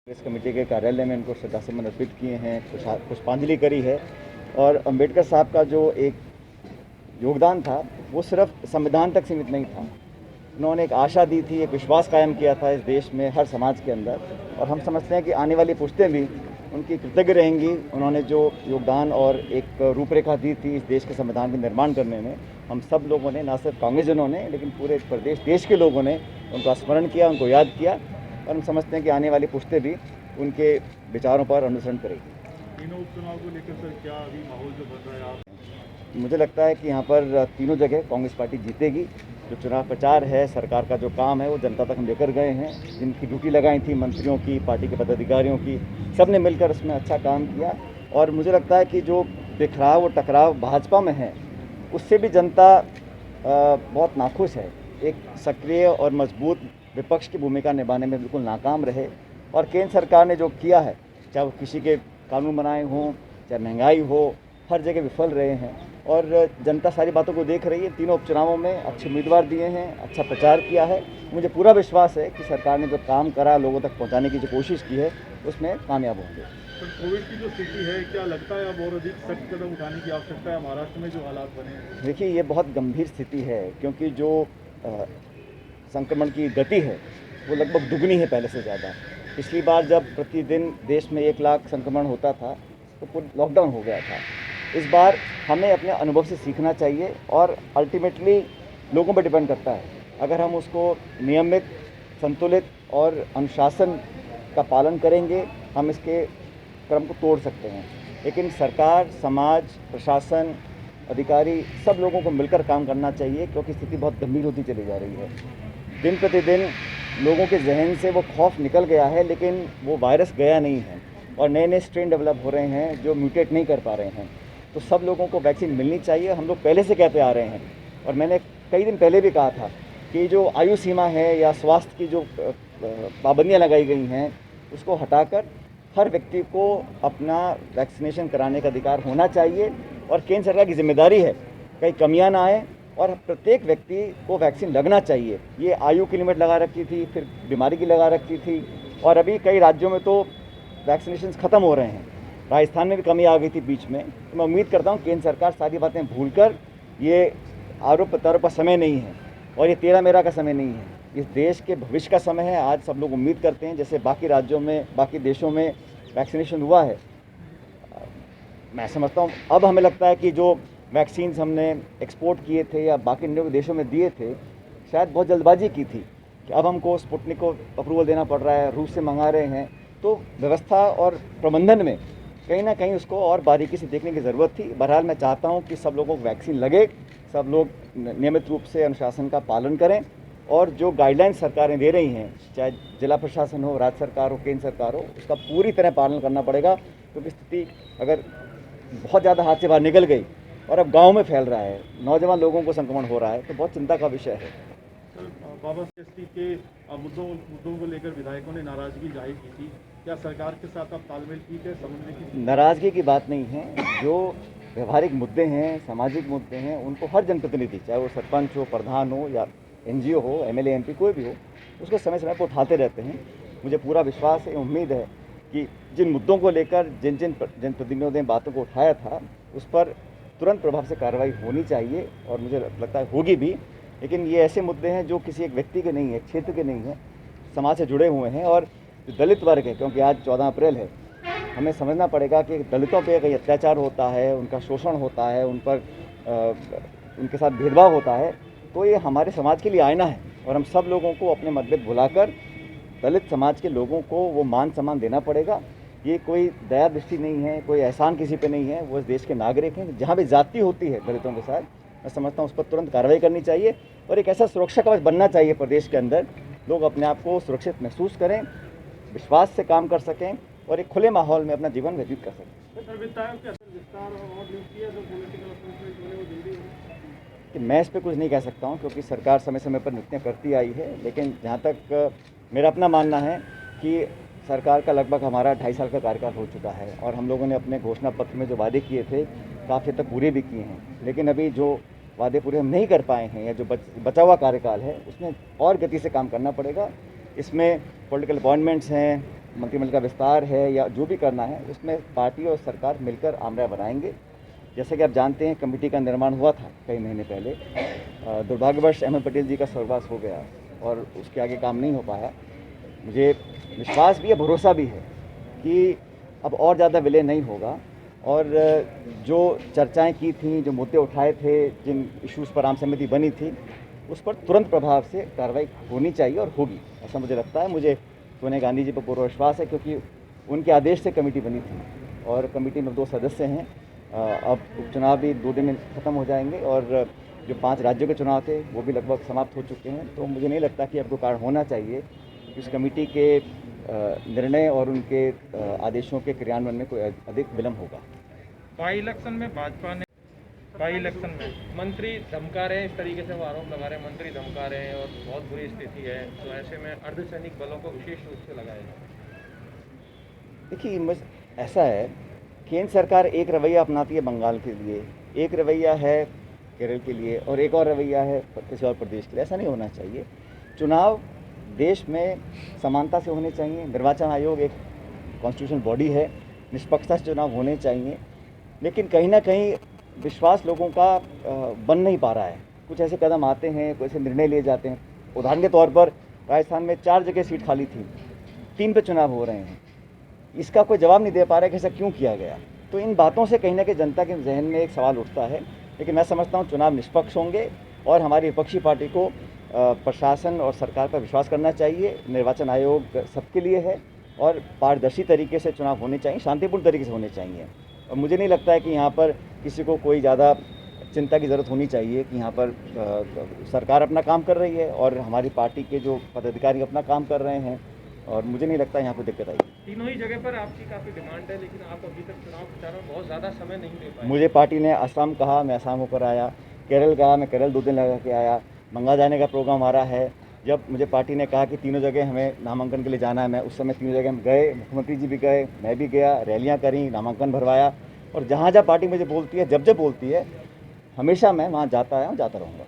Congress committee के कार्यालय में उनको श्रद्धासुमन अर्पित किए हैं, पुष्पांजलि करी है। और अंबेडकर साहब का जो एक योगदान था वो सिर्फ संविधान तक सीमित नहीं था। उन्होंने एक आशा दी थी, एक विश्वास कायम किया था इस देश में हर समाज के अंदर, और हम समझते हैं कि आने वाली पुश्तें भी उनकी कृतज्ञ रहेंगी। उन्होंने जो योगदान और एक रूपरेखा दी थी इस देश के संविधान के निर्माण करने में, हम सब लोगों ने, ना सिर्फ कांग्रेसजनों ने लेकिन पूरे प्रदेश देश के लोगों ने उनका स्मरण किया, उनको याद किया, और हम समझते हैं कि आने वाली पुश्तें भी उनके विचारों पर अनुसरण करेगी। तीनों उपचुनाव को लेकर सर क्या अभी माहौल जो बन रहा है आप? मुझे लगता है कि यहाँ पर तीनों जगह कांग्रेस पार्टी जीतेगी। जो चुनाव प्रचार है, सरकार का जो काम है वो जनता तक हम लेकर गए हैं। जिनकी ड्यूटी लगाई थी मंत्रियों की, पार्टी के पदाधिकारियों की, सब ने मिलकर उसमें अच्छा काम किया। और मुझे लगता है कि जो बिखराव और टकराव भाजपा में है उससे भी जनता बहुत नाखुश है। एक सक्रिय और मजबूत विपक्ष की भूमिका निभाने में बिल्कुल नाकाम रहे, और केंद्र सरकार ने जो किया है, चाहे वो कृषि के कानून बनाए हों, चाहे महंगाई हो, हर जगह विफल रहे हैं। और जनता सारी बातों को देख रही है। तीनों उपचुनावों में अच्छे उम्मीदवार दिए हैं, अच्छा प्रचार किया है। मुझे पूरा विश्वास है कि सरकार ने जो काम करा, लोगों तक पहुंचाने की जो कोशिश की है, उसमें कामयाब होंगे। तो कोविड की जो स्थिति है, क्या लगता है अब और अधिक सख्त कदम उठाने की आवश्यकता है महाराष्ट्र में जो हालात बने हैं? देखिए, ये बहुत गंभीर स्थिति है, क्योंकि जो संक्रमण की गति है वो लगभग दुगनी है पहले से ज़्यादा। पिछली बार जब प्रतिदिन देश में 1 लाख संक्रमण होता था तो पूरा लॉकडाउन हो गया था। इस बार हमें अपने अनुभव से सीखना चाहिए, और अल्टीमेटली लोगों पर डिपेंड करता है। अगर हम उसको नियमित, संतुलित और अनुशासन का पालन करेंगे, हम इसके क्रम को तोड़ सकते हैं। लेकिन सरकार, समाज, प्रशासन, अधिकारी, सब लोगों को मिलकर काम करना चाहिए, क्योंकि स्थिति बहुत गंभीर होती चली जा रही है। दिन प्रतिदिन लोगों के जहन से वो खौफ निकल गया है, लेकिन वो वायरस गया नहीं है, और नए नए स्ट्रेन डेवलप हो रहे हैं जो म्यूटेट नहीं कर पा रहे हैं। तो सब लोगों को वैक्सीन मिलनी चाहिए। हम लोग पहले से कहते आ रहे हैं, और मैंने कई दिन पहले भी कहा था कि जो आयु सीमा है या स्वास्थ्य की जो पाबंदियाँ लगाई गई हैं, उसको हटाकर हर व्यक्ति को अपना वैक्सीनेशन कराने का अधिकार होना चाहिए। और केंद्र सरकार की जिम्मेदारी है कहीं कमियां ना आए, और प्रत्येक व्यक्ति को वैक्सीन लगना चाहिए। ये आयु की लिमिट लगा रखी थी, फिर बीमारी की लगा रखी थी, और अभी कई राज्यों में तो वैक्सीनेशन ख़त्म हो रहे हैं। राजस्थान में भी कमी आ गई थी बीच में। तो मैं उम्मीद करता हूँ केंद्र सरकार सारी बातें भूलकर, ये आरोप प्रत्यारोप का समय नहीं है और ये तेरा मेरा का समय नहीं है, इस देश के भविष्य का समय है। आज सब लोग उम्मीद करते हैं जैसे बाकी राज्यों में, बाकी देशों में वैक्सीनेशन हुआ है। मैं समझता हूँ अब हमें लगता है कि जो वैक्सीन्स हमने एक्सपोर्ट किए थे या बाकी देशों में दिए थे, शायद बहुत जल्दबाजी की थी कि अब हमको स्पुतनिक को अप्रूवल देना पड़ रहा है, रूस से मंगा रहे हैं। तो व्यवस्था और प्रबंधन में कहीं ना कहीं उसको और बारीकी से देखने की ज़रूरत थी। बहरहाल मैं चाहता हूँ कि सब लोगों को वैक्सीन लगे, सब लोग नियमित रूप से अनुशासन का पालन करें, और जो गाइडलाइंस सरकारें दे रही हैं, चाहे जिला प्रशासन हो, राज्य सरकार हो, केंद्र सरकार हो, उसका पूरी तरह पालन करना पड़ेगा। क्योंकि स्थिति अगर बहुत ज़्यादा हाथ से बाहर निकल गई और अब गांव में फैल रहा है, नौजवान लोगों को संक्रमण हो रहा है, तो बहुत चिंता का विषय है। बाबा एसटी के मुद्दों को लेकर विधायकों ने नाराजगी जाहिर की थी। क्या सरकार के साथ आप तालमेल ठीक है, समझने की? नाराज़गी की बात नहीं है। जो व्यवहारिक मुद्दे हैं, सामाजिक मुद्दे हैं, उनको हर जनप्रतिनिधि, चाहे वो सरपंच हो, प्रधान हो, या एनजीओ हो, एमएलए एमपी कोई भी हो, उसको समय समय पर उठाते रहते हैं। मुझे पूरा विश्वास है, उम्मीद है कि जिन मुद्दों को लेकर जिन जनप्रतिनिधियों ने बातों को उठाया था, उस पर तुरंत प्रभाव से कार्रवाई होनी चाहिए, और मुझे लगता है होगी भी। लेकिन ये ऐसे मुद्दे हैं जो किसी एक व्यक्ति के नहीं है, क्षेत्र के नहीं हैं, समाज से जुड़े हुए हैं। और जो दलित वर्ग है, क्योंकि आज 14 अप्रैल है, हमें समझना पड़ेगा कि दलितों पे कहीं अत्याचार होता है, उनका शोषण होता है, उन पर उनके साथ भेदभाव होता है, तो ये हमारे समाज के लिए आईना है। और हम सब लोगों को अपने मतभेद भुलाकर दलित समाज के लोगों को वो मान सम्मान देना पड़ेगा। ये कोई दया दृष्टि नहीं है, कोई एहसान किसी पे नहीं है, वो इस देश के नागरिक हैं। जहाँ भी जाति होती है दलितों के साथ, मैं समझता हूँ उस पर तुरंत कार्रवाई करनी चाहिए, और एक ऐसा सुरक्षा कवच बनना चाहिए प्रदेश के अंदर, लोग अपने आप को सुरक्षित महसूस करें, विश्वास से काम कर सकें, और एक खुले माहौल में अपना जीवन व्यतीत कर सकें। कि मैं इस पर कुछ नहीं कह सकता हूँ, क्योंकि सरकार समय समय पर नियुक्तियाँ करती आई है। लेकिन जहाँ तक मेरा अपना मानना है कि सरकार का लगभग हमारा 2.5 साल का कार्यकाल हो चुका है, और हम लोगों ने अपने घोषणा पत्र में जो वादे किए थे काफ़ी हद तक पूरे भी किए हैं। लेकिन अभी जो वादे पूरे हम नहीं कर पाए हैं, या जो बचा हुआ कार्यकाल है, उसमें और गति से काम करना पड़ेगा। इसमें पॉलिटिकल अपॉइंटमेंट्स हैं, मंत्रिमंडल का विस्तार है या जो भी करना है, उसमें पार्टी और सरकार मिलकर आमरा बनाएंगे। जैसे कि आप जानते हैं, कमेटी का निर्माण हुआ था कई महीने पहले। दुर्भाग्यवश अहमद पटेल जी का स्वर्गवास हो गया और उसके आगे काम नहीं हो पाया। मुझे विश्वास भी है, भरोसा भी है कि अब और ज़्यादा विलय नहीं होगा और जो चर्चाएं की थी, जो मुद्दे उठाए थे, जिन इश्यूज़ पर आम सहमति बनी थी, उस पर तुरंत प्रभाव से कार्रवाई होनी चाहिए और होगी, ऐसा मुझे लगता है। मुझे सोनिया गांधी जी पर पूरा विश्वास है, क्योंकि उनके आदेश से कमेटी बनी थी और कमेटी में 2 सदस्य हैं। अब उपचुनाव भी 2 दिन में ख़त्म हो जाएंगे और जो 5 राज्यों के चुनाव थे वो भी लगभग समाप्त हो चुके हैं। तो मुझे नहीं लगता कि अब कोई कारण होना चाहिए कि इस कमेटी के निर्णय और उनके आदेशों के क्रियान्वयन में कोई अधिक विलम्ब होगा। बाई इलेक्शन में भाजपा ने मंत्री धमका रहे हैं, इस तरीके से वो आरोप लगा रहे हैं, मंत्री धमका रहे हैं और बहुत बुरी स्थिति है, तो ऐसे में अर्धसैनिक बलों को विशेष रूप से लगाया जाए। देखिए, ऐसा है, केंद्र सरकार एक रवैया अपनाती है बंगाल के लिए, एक रवैया है केरल के लिए और एक और रवैया है किसी और प्रदेश के लिए। ऐसा नहीं होना चाहिए। चुनाव देश में समानता से होने चाहिए। निर्वाचन आयोग एक कॉन्स्टिट्यूशनल बॉडी है, निष्पक्षता से चुनाव होने चाहिए। लेकिन कहीं ना कहीं विश्वास लोगों का बन नहीं पा रहा है। कुछ ऐसे कदम आते हैं, कुछ ऐसे निर्णय लिए जाते हैं। उदाहरण के तौर पर राजस्थान में 4 जगह सीट खाली थी, 3 पे चुनाव हो रहे हैं। इसका कोई जवाब नहीं दे पा रहा है कि ऐसा क्यों किया गया। तो इन बातों से कहीं ना कहीं जनता के जहन में एक सवाल उठता है। लेकिन मैं समझता हूँ चुनाव निष्पक्ष होंगे और हमारी विपक्षी पार्टी को प्रशासन और सरकार पर विश्वास करना चाहिए। निर्वाचन आयोग सबके लिए है और पारदर्शी तरीके से चुनाव होने चाहिए, शांतिपूर्ण तरीके से होने चाहिए। और मुझे नहीं लगता है कि यहाँ पर किसी को कोई ज़्यादा चिंता की ज़रूरत होनी चाहिए कि यहाँ पर सरकार अपना काम कर रही है और हमारी पार्टी के जो पदाधिकारी अपना काम कर रहे हैं और मुझे नहीं लगता यहाँ पर दिक्कत आई। तीनों ही जगह पर आपकी काफ़ी डिमांड है, लेकिन आप अभी तक चुनाव प्रचार में बहुत ज़्यादा समय नहीं दे पाए। मुझे पार्टी ने असम कहा, मैं असम होकर आया। केरल कहा, मैं केरल 2 दिन लगा के आया। बंगाल जाने का प्रोग्राम आ रहा है। जब मुझे पार्टी ने कहा कि तीनों जगह हमें नामांकन के लिए जाना है, मैं उस समय तीनों जगह हम गए। मुख्यमंत्री जी भी गए, मैं भी गया, रैलियाँ करी, नामांकन भरवाया। और जहाँ जहाँ पार्टी मुझे बोलती है, जब जब बोलती है, हमेशा मैं वहाँ जाता आया हूँ, जाता रहूँगा।